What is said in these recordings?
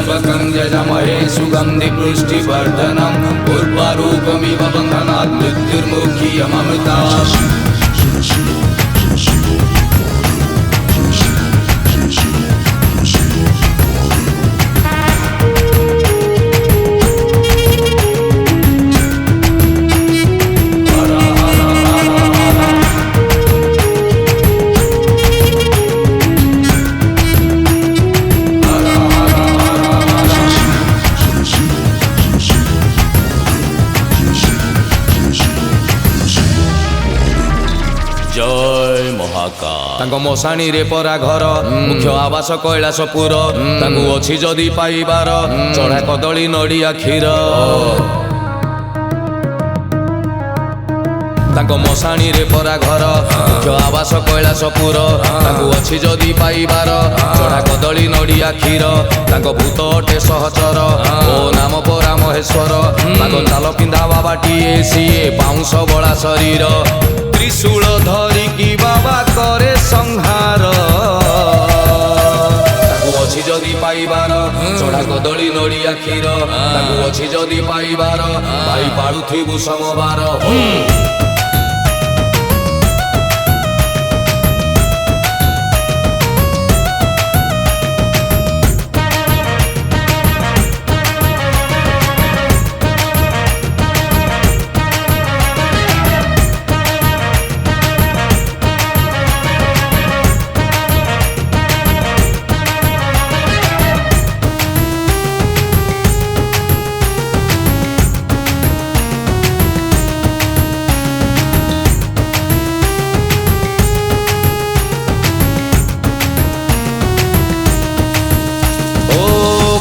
पुष्पकं यजमहे सुगन्धि पुष्टिवर्धनम् उर्वारुकमिव बन्धनात् मृत्युर्मुक्षीयममृतात्। जय महाकाल। तांको मशाणी रे परा घर मुख्य आवास कैलासपुर तांको अछि जदि पाइबार चढ़ा कदली नड़िया क्षीर। तांको मशाणी रे परा घर मुख्य आवास कैलासपुर तांको अछि जदि पाइबार चढ़ा कदली नड़िया क्षीर। तांको भूत अटे सहचर ओ नाम परा महेश्वर तांको चाल पिंधा बाबाटीए सीए बाउंश बड़ा शरीर त्रिशूल धरिकी बाबा करे संहार। ताकू अछि जदि पाइबार चढ़ा कदली नड़िया क्षीर ताकू अछि जदि पाइबार भाई पाड़ुथिबु समबार।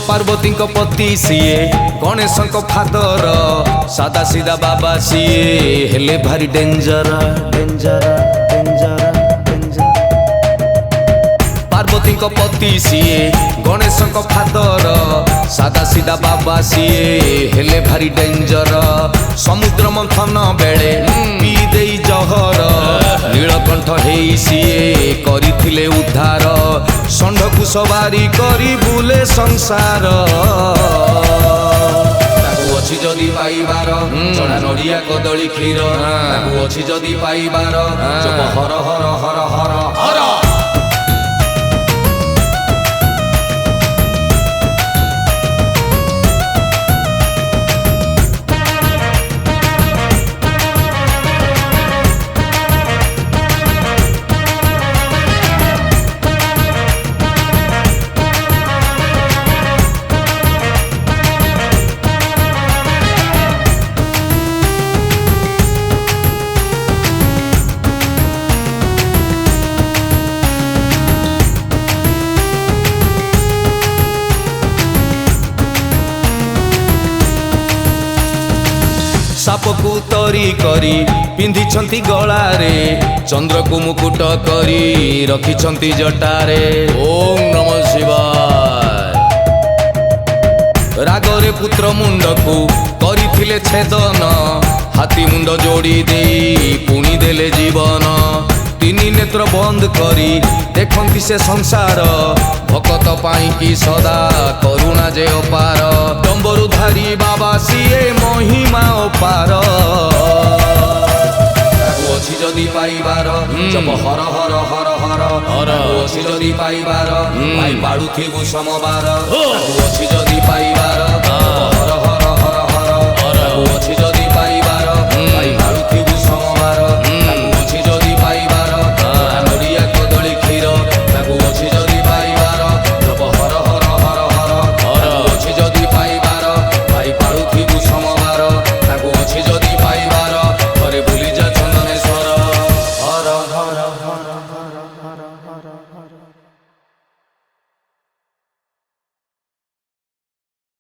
पार्वती पति सीए गणेश फादर सादा सीधा बाबा सीए हेले भारी danger danger danger danger. Parvati पति सीए गणेश फादर सादा सीधा बाबा सीए हेले भारी डेंजर। समुद्र मंथन बेले पी देई जहर नीलकंठ हेई सीए करिथिले उद्धार षंढकु सवारी करी बुले संसार। ताकू अछि जदि पाइबार चढ़ा नड़िया कदली क्षीर ताकू अछि जदि पाइबार जप हर हर हर हर हर। सापकु तरी करी पिंधिछंती गलारे चंद्र को मुकुट करी रखिछंती जटारे। ओम नमः शिवाय। रागरे पुत्र मुंड को करिथिले छेदन हाथी मुंड जोड़ी देई पुणी देले जीवन। तीनी नेत्र बंद करी देखंती से संसार भकत पाई की सदा करुणा जे अपार। डंबरुधारी बाबा सीए महिमा अपार। ताकू अछि जदि पाइबार जप हर हर हर हर हर। अछि जदि पाइबार भाई पाड़ुथिबु समबार ताकू अछि जदि पाइबार